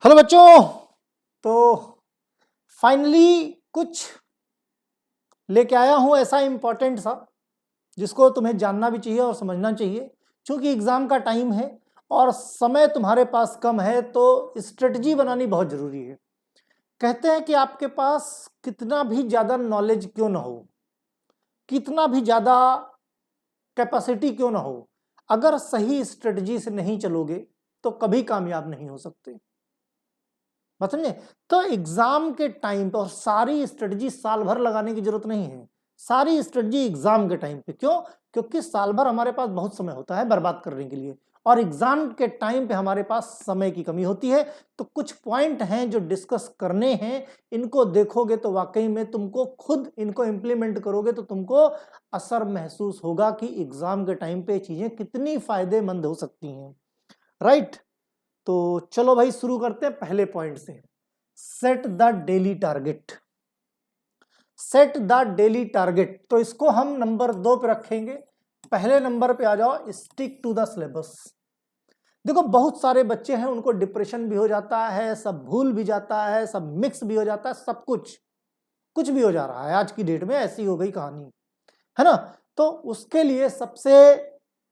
Hello बच्चों। तो finally कुछ लेके आया हूं ऐसा इंपॉर्टेंट सा जिसको तुम्हें जानना भी चाहिए और समझना चाहिए। क्योंकि एग्जाम का टाइम है और समय तुम्हारे पास कम है, तो स्ट्रेटजी बनानी बहुत जरूरी है। कहते हैं कि आपके पास कितना भी ज्यादा नॉलेज क्यों ना हो, कितना भी ज्यादा कैपेसिटी क्यों ना हो, अगर सही स्ट्रेटजी से नहीं चलोगे तो कभी कामयाब नहीं हो सकते। बात समझे? तो एग्जाम के टाइम पे और सारी स्ट्रेटजी साल भर लगाने की जरूरत नहीं है। सारी स्ट्रेटजी एग्जाम के टाइम पे। क्यों? क्योंकि साल भर हमारे पास बहुत समय होता है बर्बाद करने के लिए, और एग्जाम के टाइम पे हमारे पास समय की कमी होती है। तो कुछ पॉइंट हैं जो डिस्कस करने हैं, इनको देखोगे तो वाकई में तुमको खुद इनको इंप्लीमेंट करोगे तो तुमको असर महसूस होगा कि एग्जाम के टाइम पे चीजें कितनी फायदेमंद हो सकती हैं। राइट? तो चलो भाई शुरू करते हैं पहले पॉइंट से। Set the daily target. Set the daily target, तो इसको हम नंबर 2 पे रखेंगे। पहले नंबर पे आ जाओ, स्टिक टू द सिलेबस। देखो बहुत सारे बच्चे हैं, उनको डिप्रेशन भी हो जाता है, सब भूल भी जाता है, सब मिक्स भी हो जाता है, सब कुछ भी हो जा रहा है। आज की डेट में ऐसी हो गई कहानी, है ना? तो उसके लिए सबसे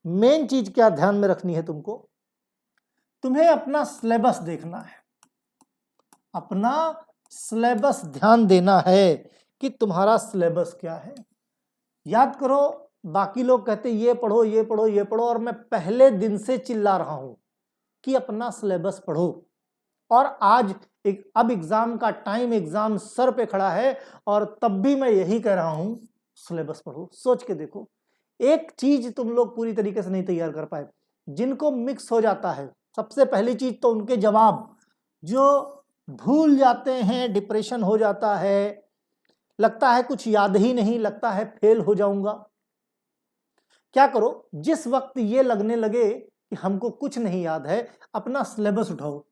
मेन चीज क्या ध्यान में रखनी है तुमको? तुम्हें अपना सिलेबस देखना है, अपना सिलेबस ध्यान देना है कि तुम्हारा सिलेबस क्या है। याद करो, बाकी लोग कहते ये पढ़ो ये पढ़ो ये पढ़ो, और मैं पहले दिन से चिल्ला रहा हूं कि अपना सिलेबस पढ़ो। और आज अब एग्जाम का टाइम, एग्जाम सर पे खड़ा है, और तब भी मैं यही कह रहा हूं सिलेबस पढ़ो। सोच के देखो, एक चीज तुम लोग पूरी तरीके से नहीं तैयार कर पाए। जिनको मिक्स हो जाता है, सबसे पहली चीज तो उनके जवाब जो भूल जाते हैं, डिप्रेशन हो जाता है, लगता है कुछ याद ही नहीं, लगता है फेल हो जाऊंगा। क्या करो, जिस वक्त ये लगने लगे कि हमको कुछ नहीं याद है, अपना सिलेबस उठाओ,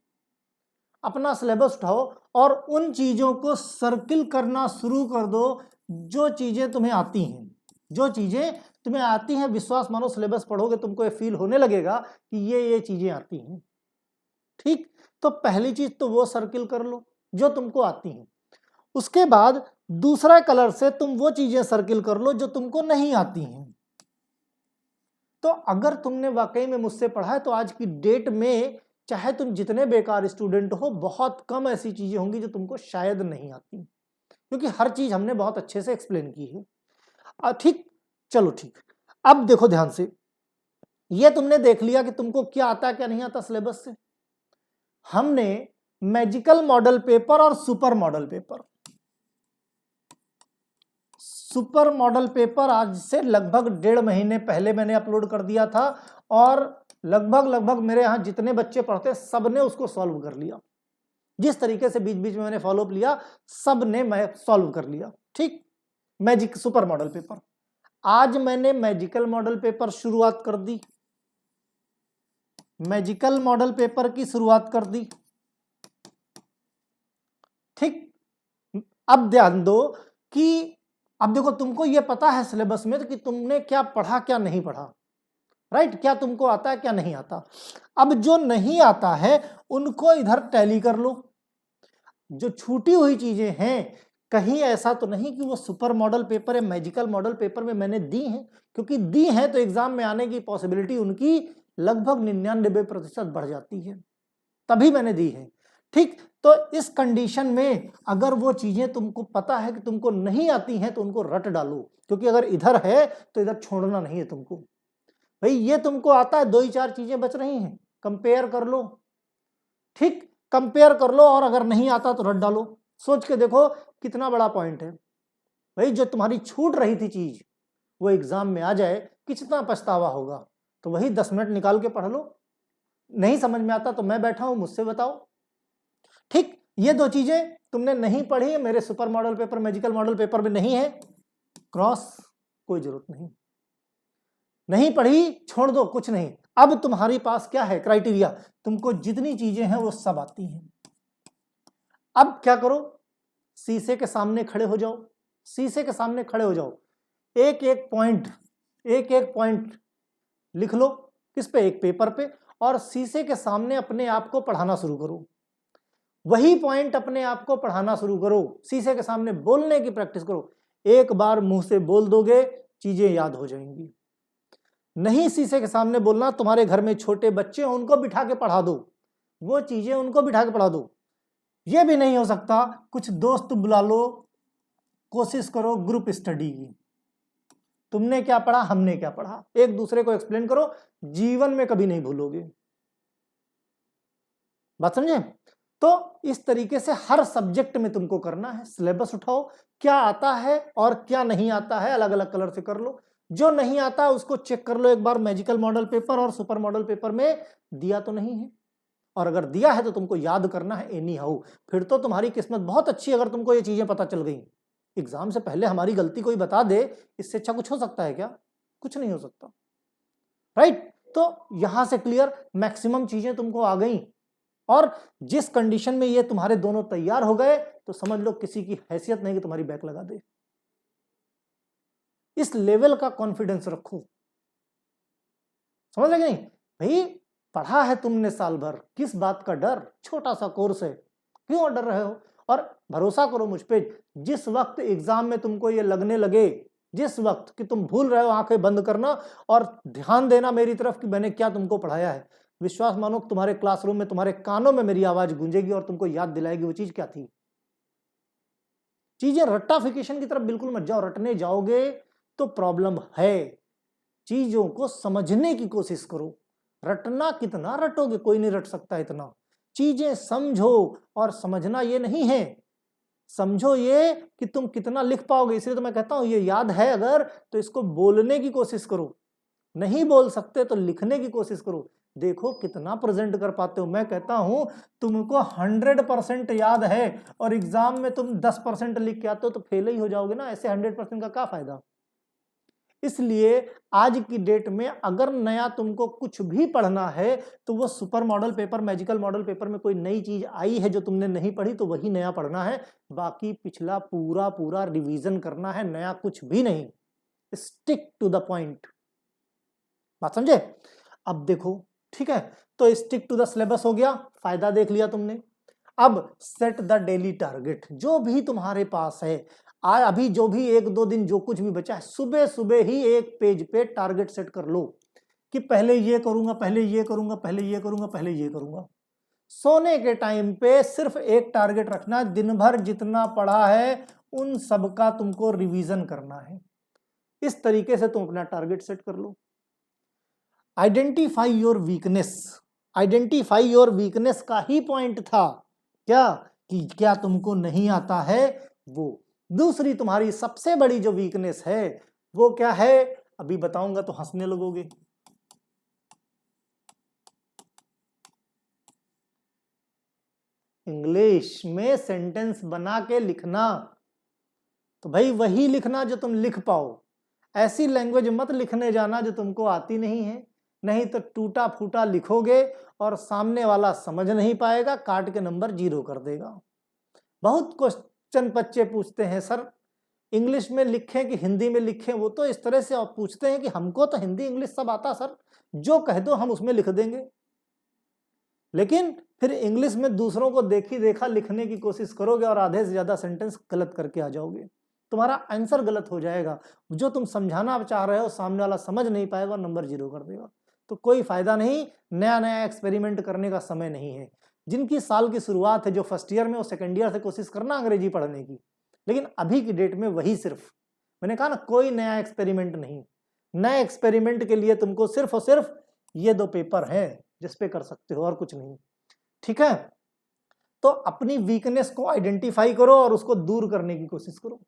अपना सिलेबस उठाओ और उन चीजों को सर्किल करना शुरू कर दो जो चीजें तुम्हें आती हैं। जो चीजें तुम्हें आती हैं, विश्वास मानो सिलेबस पढ़ोगे तुमको ये फील होने लगेगा कि ये चीजें आती हैं। ठीक? तो पहली चीज तो वो सर्किल कर लो जो तुमको आती हैं। उसके बाद दूसरा कलर से तुम वो चीजें सर्किल कर लो जो तुमको नहीं आती हैं। तो अगर तुमने वाकई में मुझसे पढ़ा है तो आज की डेट में चाहे तुम जितने बेकार स्टूडेंट हो, बहुत कम ऐसी चीजें होंगी जो तुमको शायद नहीं आती, क्योंकि हर चीज हमने बहुत अच्छे से एक्सप्लेन की है। ठीक, चलो ठीक। अब देखो ध्यान से, ये तुमने देख लिया कि तुमको क्या आता है क्या नहीं आता सिलेबस से। हमने मैजिकल मॉडल पेपर और super model paper, super model paper आज से लगभग 1.5 महीने पहले मैंने अपलोड कर दिया था, और लगभग मेरे यहां जितने बच्चे पढ़ते सब ने उसको सॉल्व कर लिया। जिस तरीके से बीच बीच में मैंने फॉलोअप लिया, सब ने मैं सॉल्व कर लिया। ठीक, मैजिक सुपर मॉडल पेपर। आज मैंने मैजिकल मॉडल पेपर शुरुआत कर दी, मैजिकल मॉडल पेपर की शुरुआत कर दी। ठीक, अब ध्यान दो कि अब देखो तुमको ये पता है सिलेबस में कि तुमने क्या पढ़ा क्या नहीं पढ़ा। राइट? क्या तुमको आता है क्या नहीं आता। अब जो नहीं आता है उनको इधर टैली कर लो। जो छूटी हुई चीजें हैं, कहीं ऐसा तो नहीं कि वो सुपर मॉडल पेपर या मैजिकल मॉडल पेपर में मैंने दी हैं, क्योंकि दी हैं तो एग्जाम में आने की पॉसिबिलिटी उनकी लगभग 99% बढ़ जाती है, तभी मैंने दी है। ठीक, तो इस कंडीशन में अगर वो चीजें तुमको पता है कि तुमको नहीं आती हैं तो उनको रट डालो, क्योंकि अगर इधर है तो इधर छोड़ना नहीं है तुमको। भाई ये तुमको आता है, 2 ही 4 चीजें बच रही हैं, कंपेयर कर लो। ठीक, कंपेयर कर लो, और अगर नहीं आता तो रट डालो। सोच के देखो कितना बड़ा पॉइंट है। भाई जो तुम्हारी छूट रही थी चीज, वो एग्जाम में आ जाए, कितना पछतावा होगा। तो वही 10 मिनट निकाल के पढ़ लो। नहीं समझ में आता तो मैं बैठा हूं, मुझसे बताओ। ठीक, ये 2 चीजें तुमने नहीं पढ़ी है, मेरे super model paper magical model paper में नहीं है, क्रॉस, कोई जरूरत नहीं, नहीं पढ़ी, छोड़ दो, कुछ नहीं। अब तुम्हारे पास क्या है क्राइटेरिया, तुमको जितनी चीजें हैं वो सब आती हैं। अब क्या करो, शीशे के सामने खड़े हो जाओ, शीशे के सामने खड़े हो जाओ, एक एक पॉइंट लिख लो। किस पे? एक पेपर पे, और शीशे के सामने अपने आप को पढ़ाना शुरू करो। वही पॉइंट अपने आप को पढ़ाना शुरू करो, शीशे के सामने बोलने की प्रैक्टिस करो। एक बार मुंह से बोल दोगे चीजें याद हो जाएंगी। नहीं शीशे के सामने बोलना, तुम्हारे घर में छोटे बच्चे हैं उनको बिठा के पढ़ा दो, वो चीजें उनको बिठा के पढ़ा दो। ये भी नहीं हो सकता, कुछ दोस्त बुला लो, कोशिश करो ग्रुप स्टडी की, तुमने क्या पढ़ा हमने क्या पढ़ा, एक दूसरे को एक्सप्लेन करो, जीवन में कभी नहीं भूलोगे। बात समझे? तो इस तरीके से हर सब्जेक्ट में तुमको करना है। सिलेबस उठाओ, क्या आता है और क्या नहीं आता है अलग अलग कलर से कर लो। जो नहीं आता उसको चेक कर लो एक बार, मैजिकल मॉडल पेपर और सुपर मॉडल पेपर में दिया तो नहीं है, और अगर दिया है तो तुमको याद करना है एनी हाउ। फिर तो तुम्हारी किस्मत बहुत अच्छी अगर तुमको ये चीजें पता चल गई। एग्जाम से पहले हमारी गलती कोई बता दे, इससे अच्छा कुछ हो सकता है क्या? कुछ नहीं हो सकता, राइट? तो यहां से क्लियर, मैक्सिमम चीजें तुमको आ गई, और जिस कंडीशन में ये तुम्हारे दोनों तैयार हो गए तो समझ लो किसी की हैसियत नहीं कि तुम्हारी बैक लगा दे। इस लेवल का कॉन्फिडेंस रखो, समझ लगे नहीं? भाई पढ़ा है तुमने साल भर, किस बात का डर? छोटा सा कोर्स है, क्यों डर रहे हो? और भरोसा करो मुझ पे, जिस वक्त एग्जाम में तुमको ये लगने लगे, जिस वक्त कि तुम भूल रहे हो, आंखें बंद करना और ध्यान देना मेरी तरफ कि मैंने क्या तुमको पढ़ाया है। विश्वास मानो तुम्हारे क्लासरूम में तुम्हारे कानों में मेरी आवाज गूंजेगी और तुमको याद दिलाएगी वो चीज क्या थी। चीजें रट्टाफिकेशन की तरफ बिल्कुल मत जाओ, रटने जाओगे तो प्रॉब्लम है। चीजों को समझने की कोशिश करो। रटना कितना रटोगे, कोई नहीं रट सकता इतना। चीजें समझो, और समझना ये नहीं है, समझो ये कि तुम कितना लिख पाओगे। इसलिए तो मैं कहता हूं ये याद है अगर तो इसको बोलने की कोशिश करो, नहीं बोल सकते तो लिखने की कोशिश करो, देखो कितना प्रेजेंट कर पाते हो। मैं कहता हूं तुमको 100% याद है और एग्जाम में तुम 10% लिख के आते हो तो फेल ही हो जाओगे ना, ऐसे 100% का क्या फायदा। इसलिए आज की डेट में अगर नया तुमको कुछ भी पढ़ना है तो वो super model paper, magical model paper में कोई नई चीज आई है जो तुमने नहीं पढ़ी तो वही नया पढ़ना है, बाकी पिछला पूरा पूरा रिवीजन करना है, नया कुछ भी नहीं। स्टिक टू द पॉइंट, बात समझे? अब देखो, ठीक है, तो स्टिक टू द सिलेबस हो गया, फायदा देख लिया तुमने। अब सेट द डेली टारगेट, जो भी तुम्हारे पास है आज, अभी जो भी 1-2 दिन जो कुछ भी बचा है, सुबह सुबह ही एक पेज पे टारगेट सेट कर लो कि पहले ये करूंगा, पहले ये करूंगा, पहले ये करूंगा, पहले ये करूंगा। सोने के टाइम पे सिर्फ एक टारगेट रखना, दिन भर जितना पढ़ा है उन सबका तुमको रिवीजन करना है। इस तरीके से तुम अपना टारगेट सेट कर लो। Identify your weakness, identify your weakness का ही पॉइंट था क्या, कि क्या तुमको नहीं आता है वो। दूसरी तुम्हारी सबसे बड़ी जो वीकनेस है वो क्या है, अभी बताऊंगा तो हंसने लगोगे। इंग्लिश में सेंटेंस बना के लिखना, तो भाई वही लिखना जो तुम लिख पाओ, ऐसी लैंग्वेज मत लिखने जाना जो तुमको आती नहीं है, नहीं तो टूटा फूटा लिखोगे और सामने वाला समझ नहीं पाएगा, काट के नंबर 0 कर देगा। बहुत क्वेश्चन बच्चे पूछते हैं सर इंग्लिश में लिखें कि हिंदी में लिखें, वो तो इस तरह से पूछते हैं कि हमको तो हिंदी इंग्लिश सब आता सर, जो कह दो हम उसमें लिख देंगे। लेकिन फिर इंग्लिश में दूसरों को देखी देखा लिखने की कोशिश करोगे और आधे से ज्यादा सेंटेंस गलत करके आ जाओगे, तुम्हारा आंसर गलत हो जाएगा, जो तुम समझाना चाह रहे हो सामने वाला समझ नहीं पाएगा और नंबर 0 कर देगा। तो कोई फायदा नहीं, नया नया एक्सपेरिमेंट करने का समय नहीं है। जिनकी साल की शुरुआत है, जो फर्स्ट ईयर में, वो सेकेंड ईयर से कोशिश करना अंग्रेजी पढ़ने की, लेकिन अभी की डेट में वही सिर्फ, मैंने कहा ना कोई नया एक्सपेरिमेंट नहीं। नए एक्सपेरिमेंट के लिए तुमको सिर्फ और सिर्फ ये 2 पेपर हैं जिसपे कर सकते हो और कुछ नहीं, ठीक है? तो अपनी वीकनेस को आइडेंटिफाई करो और उसको दूर करने की कोशिश करो।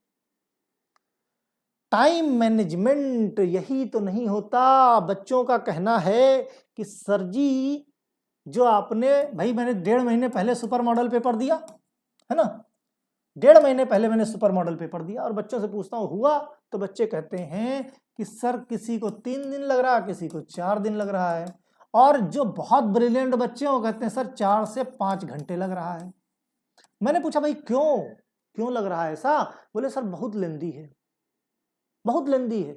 टाइम मैनेजमेंट यही तो नहीं होता। बच्चों का कहना है कि सर जी जो आपने, भाई मैंने 1.5 महीने पहले सुपर मॉडल पेपर दिया है ना, 1.5 महीने पहले मैंने सुपर मॉडल पेपर दिया, और बच्चों से पूछता हूं हुआ, तो बच्चे कहते हैं कि सर किसी को 3 दिन लग रहा है, किसी को 4 दिन लग रहा है, और जो बहुत ब्रिलियंट बच्चे हैं वो कहते हैं सर 4 से 5 घंटे लग रहा है। मैंने पूछा भाई क्यों, क्यों लग रहा है ऐसा? बोले सर बहुत लेंदी है, बहुत लेंदी है।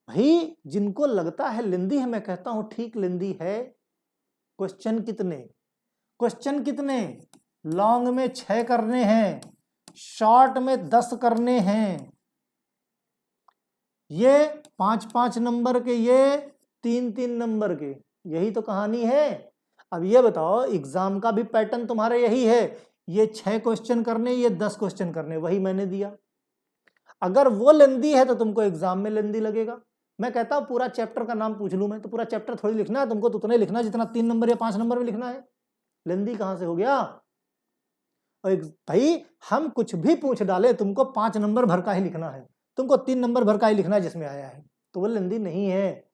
भाई जिनको लगता है लेंदी है, मैं कहता हूं ठीक लेंदी है, क्वेश्चन कितने, क्वेश्चन कितने, लॉन्ग में 6 करने हैं, शॉर्ट में 10 करने हैं, ये 5-5 नंबर के, ये 3-3 नंबर के, यही तो कहानी है। अब ये बताओ, एग्जाम का भी पैटर्न तुम्हारा यही है, ये 6 क्वेश्चन करने, ये 10 क्वेश्चन करने, वही मैंने दिया। अगर वो लेंदी है तो तुमको एग्जाम में लेंदी लगेगा। मैं कहता हूं पूरा चैप्टर का नाम पूछ लूं मैं, तो पूरा चैप्टर थोड़ी लिखना है तुमको, तो उतना लिखना जितना 3 नंबर या 5 नंबर में लिखना है। लेंदी कहां से हो गया? और भाई हम कुछ भी पूछ डाले, तुमको 5 नंबर भर का ही लिखना है, तुमको 3 नंबर भर का ही लिखना है जिसमें आया है, तो वो लेंदी नहीं है।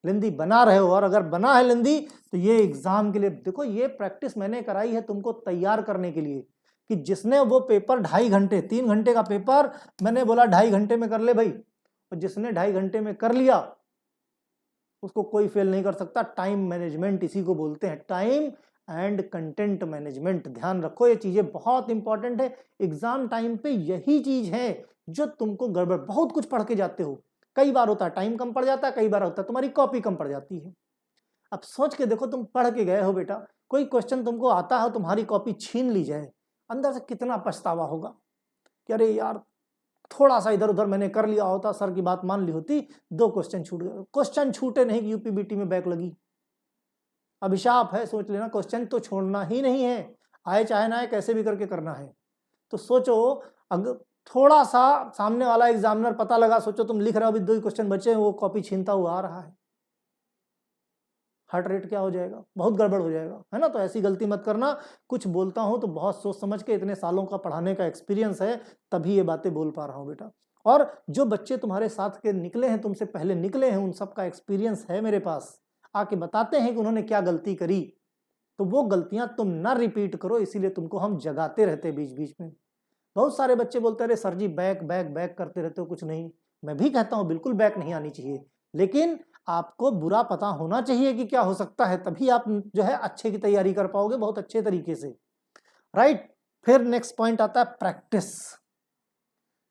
लेंदी बना रहे हो, और अगर बना है लेंदी तो ये एग्जाम के लिए देखो, ये प्रैक्टिस मैंने कराई है तुमको तैयार करने के लिए, कि जिसने वो पेपर 2.5 घंटे, 3 घंटे का पेपर मैंने बोला 2.5 घंटे में कर ले भाई, और जिसने 2.5 घंटे में कर लिया उसको कोई फेल नहीं कर सकता। टाइम मैनेजमेंट इसी को बोलते हैं, टाइम एंड कंटेंट मैनेजमेंट। ध्यान रखो, ये चीजें बहुत इंपॉर्टेंट है। एग्जाम टाइम पे यही चीज है जो तुमको गड़बड़, बहुत कुछ पढ़ के जाते हो, कई बार होता है टाइम कम पड़ जाता है, कई बार होता है तुम्हारी कॉपी कम पड़ जाती है। अब सोच के देखो, तुम पढ़ के गए हो बेटा, कोई क्वेश्चन तुमको आता है, तुम्हारी कॉपी छीन ली जाए, अंदर से कितना पछतावा होगा कि अरे यार थोड़ा सा इधर उधर मैंने कर लिया होता, सर की बात मान ली होती, 2 क्वेश्चन छूट गए। क्वेश्चन छूटे नहीं कि यूपीबीटी में बैक लगी, अभिशाप है, सोच लेना। क्वेश्चन तो छोड़ना ही नहीं है, आए चाहे ना आए कैसे भी करके करना है। तो सोचो, अगर थोड़ा सा सामने वाला एग्जामिनर पता लगा, सोचो तुम लिख रहे हो, अभी 2 क्वेश्चन बचे, वो कॉपी छीनता हुआ आ रहा है, हार्ट रेट क्या हो जाएगा, बहुत गड़बड़ हो जाएगा, है ना। तो ऐसी गलती मत करना। कुछ बोलता हूं तो बहुत सोच समझ के, इतने सालों का पढ़ाने का एक्सपीरियंस है तभी ये बातें बोल पा रहा हूं बेटा। और जो बच्चे तुम्हारे साथ के निकले हैं, तुमसे पहले निकले हैं, उन सब का एक्सपीरियंस है मेरे पास, आके बताते हैं कि उन्होंने क्या गलती करी, तो वो गलतियां तुम ना रिपीट करो, इसीलिए तुमको हम जगाते रहते बीच बीच में। बहुत सारे बच्चे बोलते रहे सर जी बैक बैक बैक करते रहते हो, कुछ नहीं। मैं भी कहता हूं बिल्कुल बैक नहीं आनी चाहिए, लेकिन आपको बुरा पता होना चाहिए कि क्या हो सकता है, तभी आप जो है अच्छे की तैयारी कर पाओगे बहुत अच्छे तरीके से, राइट। फिर नेक्स्ट पॉइंट आता है प्रैक्टिस।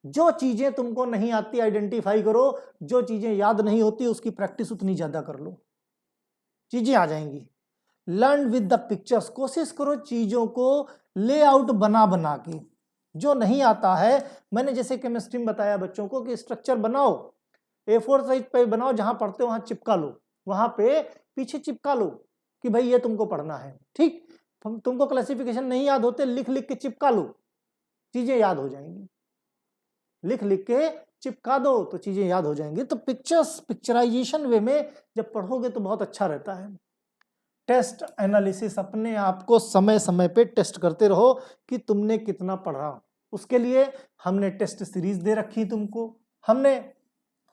जो चीजें तुमको नहीं आती आइडेंटिफाई करो, जो चीजें याद नहीं होती उसकी प्रैक्टिस उतनी ज्यादा कर लो, चीजें आ जाएंगी। लर्न विद द पिक्चर्स, कोशिश करो चीजों को लेआउट बना बना के। जो नहीं आता है, मैंने जैसे केमिस्ट्री में बताया बच्चों को कि स्ट्रक्चर बनाओ, A4 साइज पे बनाओ, जहां पढ़ते हो वहां चिपका लो, वहां पे पीछे चिपका लो कि भाई ये तुमको पढ़ना है, ठीक। तुमको क्लासिफिकेशन नहीं याद होते, लिख लिख के चिपका लो, चीजें याद हो जाएंगी। लिख लिख के चिपका दो तो चीजें याद हो जाएंगी। तो पिक्चराइजेशन वे में जब पढ़ोगे तो बहुत अच्छा रहता है। टेस्ट एनालिसिस, अपने आप को समय समय पे टेस्ट करते रहो कि तुमने कितना पढ़ा। उसके लिए हमने टेस्ट सीरीज दे रखी तुमको, हमने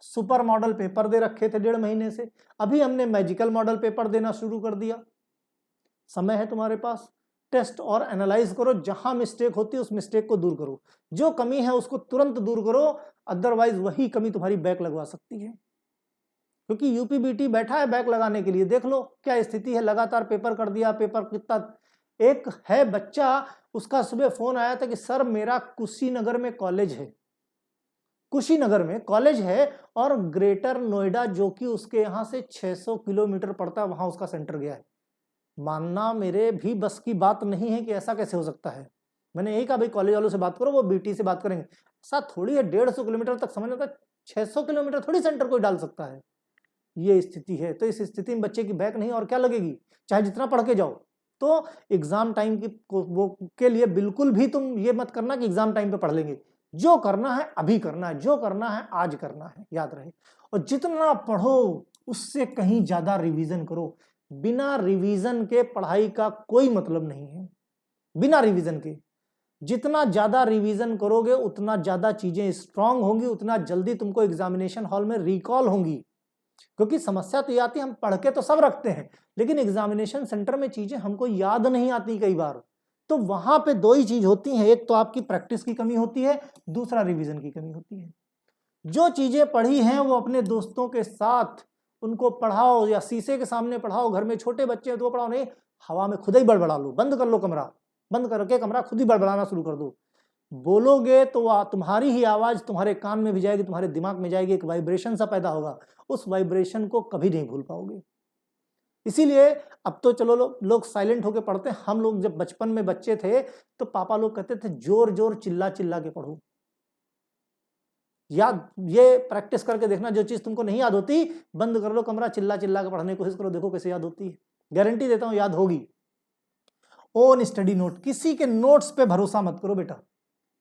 सुपर मॉडल पेपर दे रखे थे 1.5 महीने से, अभी हमने मैजिकल मॉडल पेपर देना शुरू कर दिया। समय है तुम्हारे पास, टेस्ट और एनालाइज करो, जहां मिस्टेक होती है उस मिस्टेक को दूर करो, जो कमी है उसको तुरंत दूर करो, अदरवाइज वही कमी तुम्हारी बैक लगवा सकती है। क्योंकि यूपीबीटी बैठा है बैक लगाने के लिए, देख लो क्या स्थिति है, लगातार पेपर कर दिया, पेपर कितना। एक है बच्चा, उसका सुबह फोन आया था कि सर मेरा कुशीनगर में कॉलेज है, कुशीनगर में कॉलेज है, और ग्रेटर नोएडा जो कि उसके यहाँ से 600 किलोमीटर पड़ता है, वहां उसका सेंटर गया है। मानना मेरे भी बस की बात नहीं है कि ऐसा कैसे हो सकता है। मैंने यही कहा भाई कॉलेज वालों से बात करो, वो बीटी से बात करेंगे। ऐसा थोड़ी है 150 किलोमीटर तक, समझ आता है 600 किलोमीटर थोड़ी सेंटर कोई डाल सकता है। ये स्थिति है। तो इस स्थिति में बच्चे की बैक नहीं और क्या लगेगी, चाहे जितना पढ़ के जाओ। तो एग्जाम टाइम की वो के लिए बिल्कुल भी तुम ये मत करना कि एग्जाम टाइम पे पढ़ लेंगे। जो करना है अभी करना है, जो करना है आज करना है, याद रहे। और जितना पढ़ो उससे कहीं ज्यादा रिवीजन करो। बिना रिवीजन के पढ़ाई का कोई मतलब नहीं है। बिना रिवीजन के जितना ज्यादा रिवीजन करोगे उतना ज्यादा चीजें स्ट्रांग होंगी, उतना जल्दी तुमको एग्जामिनेशन हॉल में रिकॉल होंगी। क्योंकि समस्या तो ये आती है, हम पढ़ के तो सब रखते हैं, लेकिन एग्जामिनेशन सेंटर में चीजें हमको याद नहीं आती कई बार। तो वहां पे 2 ही चीज होती हैं, एक तो आपकी प्रैक्टिस की कमी होती है, दूसरा रिवीजन की कमी होती है। जो चीजें पढ़ी हैं वो अपने दोस्तों के साथ उनको पढ़ाओ, या शीशे के सामने पढ़ाओ, घर में छोटे बच्चे हैं तो पढ़ाओ, नहीं हवा में खुद ही बड़बड़ा लो, बंद कर लो कमरा, बंद करके कमरा खुद ही बड़बड़ाना शुरू कर दो। बोलोगे तो तुम्हारी ही आवाज तुम्हारे कान में भी जाएगी, तुम्हारे दिमाग में जाएगी, एक वाइब्रेशन सा पैदा होगा, उस वाइब्रेशन को कभी नहीं भूल पाओगे। इसीलिए अब तो चलो लोग साइलेंट होके पढ़ते हैं। हम लोग जब बचपन में बच्चे थे तो पापा लोग कहते थे जोर जोर चिल्ला चिल्ला के पढ़ो। याद, ये प्रैक्टिस करके देखना, जो चीज तुमको नहीं याद होती बंद कर लो कमरा, चिल्ला चिल्ला के पढ़ने की कोशिश करो, देखो कैसे याद होती है। गारंटी देता हूं याद होगी। ओन स्टडी नोट, किसी के नोट्स पे भरोसा मत करो बेटा,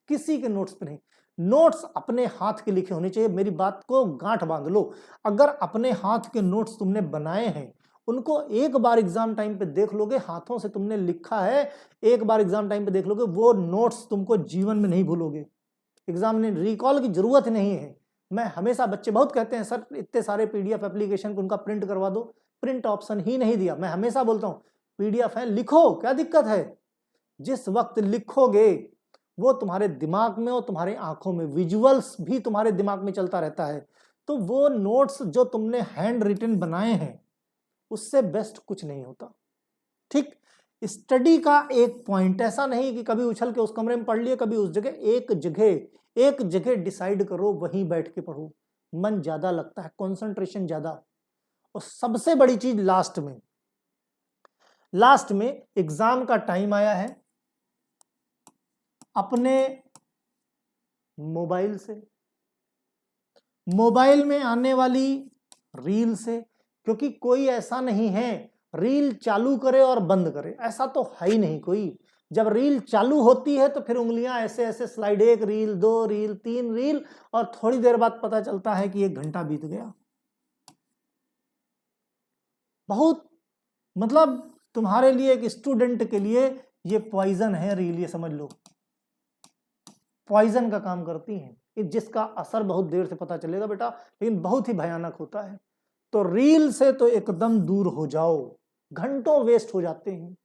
किसी के नोट्स पे नहीं। नोट्स अपने हाथ के लिखे होने चाहिए। मेरी बात को गांठ बांध लो। अगर अपने हाथ के नोट्स तुमने बनाए हैं, उनको एक बार एग्जाम टाइम पे देख लोगे, हाथों से तुमने लिखा है, एक बार एग्जाम टाइम पे देख लोगे, वो नोट्स तुमको जीवन में नहीं भूलोगे। एग्जाम में रिकॉल की जरूरत नहीं है। मैं हमेशा, बच्चे बहुत कहते हैं सर इतने सारे पीडीएफ एप्लीकेशन को उनका प्रिंट करवा दो, प्रिंट ऑप्शन ही नहीं दिया। मैं हमेशा बोलता हूं पीडीएफ है, लिखो, क्या दिक्कत है। जिस वक्त लिखोगे वो तुम्हारे दिमाग में और तुम्हारे आंखों में, विजुअल्स भी तुम्हारे दिमाग में चलता रहता है। तो वो नोट्स जो तुमने हैंड रिटन बनाए हैं उससे बेस्ट कुछ नहीं होता। ठीक, स्टडी का एक पॉइंट, ऐसा नहीं कि कभी उछल के उस कमरे में पढ़ लिए, कभी उस जगह, एक जगह डिसाइड करो, वहीं बैठ के पढ़ो, मन ज्यादा लगता है, कंसंट्रेशन ज्यादा। और सबसे बड़ी चीज लास्ट में एग्जाम का टाइम आया है, अपने मोबाइल में आने वाली रील से, क्योंकि कोई ऐसा नहीं है रील चालू करे और बंद करे, ऐसा तो है ही नहीं कोई। जब रील चालू होती है तो फिर उंगलियां ऐसे ऐसे स्लाइड, 1 रील 2 रील 3 रील, और थोड़ी देर बाद पता चलता है कि 1 घंटा बीत गया। बहुत, मतलब तुम्हारे लिए, एक स्टूडेंट के लिए ये पॉइजन है रील, ये समझ लो, पॉइजन का काम करती हैं, जिसका असर बहुत देर से पता चलेगा बेटा, लेकिन बहुत ही भयानक होता है। तो रील से तो एकदम दूर हो जाओ, घंटों वेस्ट हो जाते हैं।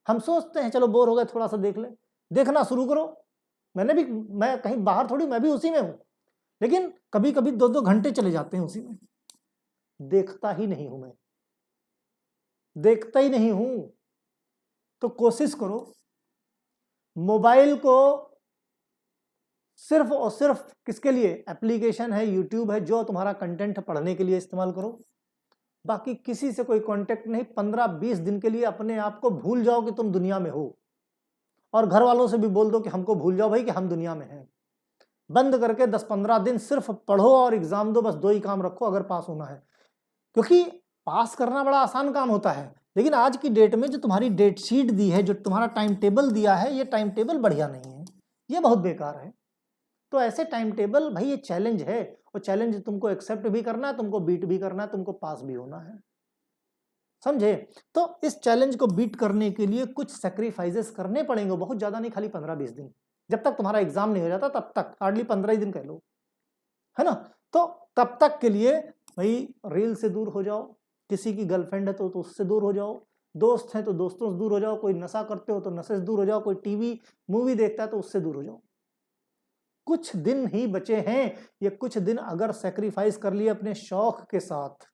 हम सोचते हैं चलो बोर हो गए थोड़ा सा देख ले, देखना शुरू करो। मैं कहीं बाहर थोड़ी, मैं भी उसी में हूं, लेकिन कभी कभी 2-2 घंटे चले जाते हैं उसी में। देखता ही नहीं हूं मैं, देखता ही नहीं हूं। तो कोशिश करो मोबाइल को सिर्फ और सिर्फ किसके लिए, एप्लीकेशन है, यूट्यूब है, जो तुम्हारा कंटेंट पढ़ने के लिए इस्तेमाल करो। बाकी किसी से कोई कांटेक्ट नहीं। 15-20 दिन के लिए अपने आप को भूल जाओ कि तुम दुनिया में हो, और घर वालों से भी बोल दो कि हमको भूल जाओ भाई कि हम दुनिया में हैं। बंद करके 10-15 दिन सिर्फ पढ़ो और एग्जाम दो, बस 2 ही काम रखो अगर पास होना है। क्योंकि पास करना बड़ा आसान काम होता है, लेकिन आज की डेट में जो तुम्हारी डेट शीट दी है, जो तुम्हारा टाइम टेबल दिया है, ये टाइम टेबल बढ़िया नहीं है, ये बहुत बेकार है। तो ऐसे टाइम टेबल, भाई ये चैलेंज है, और चैलेंज तुमको एक्सेप्ट भी करना है, तुमको बीट भी करना है, तुमको पास भी होना है, समझे। तो इस चैलेंज को बीट करने के लिए कुछ सैक्रिफाइसेस करने पड़ेंगे, बहुत ज्यादा नहीं, खाली 15-20 दिन, जब तक तुम्हारा एग्जाम नहीं हो जाता तब तक, हार्डली 15 ही दिन कह लो, है ना। तो तब तक के लिए भाई रील से दूर हो जाओ, किसी की गर्लफ्रेंड है तो उससे दूर हो जाओ, दोस्त है तो दोस्तों से दूर हो जाओ, कोई नशा करते हो तो नशे से दूर हो जाओ, कोई टीवी मूवी देखता है तो उससे दूर हो जाओ। कुछ दिन ही बचे हैं, ये कुछ दिन अगर सैक्रिफाइस कर लिए अपने शौक के साथ,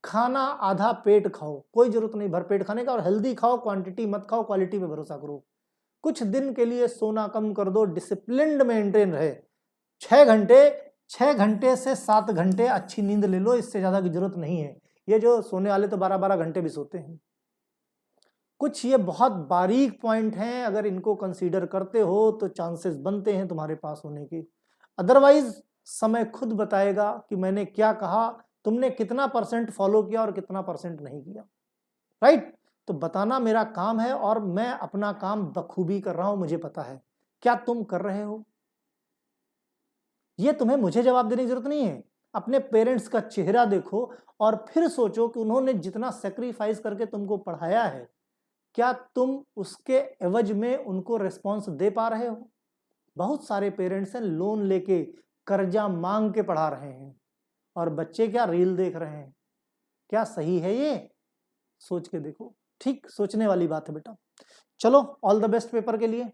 खाना आधा पेट खाओ, कोई जरूरत नहीं भरपेट खाने का, और हेल्दी खाओ, क्वांटिटी मत खाओ, क्वालिटी पे भरोसा करो। कुछ दिन के लिए सोना कम कर दो, डिसिप्लिन्ड मेंटेन रहे, 6 घंटे से 7 घंटे अच्छी नींद ले लो, इससे ज्यादा की जरूरत नहीं है। ये जो सोने वाले तो 12-12 घंटे भी सोते हैं। कुछ ये बहुत बारीक पॉइंट हैं, अगर इनको कंसीडर करते हो तो चांसेस बनते हैं तुम्हारे पास होने के। अदरवाइज समय खुद बताएगा कि मैंने क्या कहा, तुमने कितना % फॉलो किया और कितना % नहीं किया, राइट। तो बताना मेरा काम है, और मैं अपना काम बखूबी कर रहा हूं, मुझे पता है। क्या तुम कर रहे हो, ये तुम्हें मुझे जवाब देने की जरूरत नहीं है। अपने पेरेंट्स का चेहरा देखो और फिर सोचो कि उन्होंने जितना सेक्रीफाइस करके तुमको पढ़ाया है, क्या तुम उसके एवज में उनको रिस्पॉन्स दे पा रहे हो। बहुत सारे पेरेंट्स हैं लोन लेके, कर्जा मांग के पढ़ा रहे हैं, और बच्चे क्या रील देख रहे हैं। क्या सही है ये, सोच के देखो। ठीक, सोचने वाली बात है बेटा। चलो, ऑल द बेस्ट पेपर के लिए।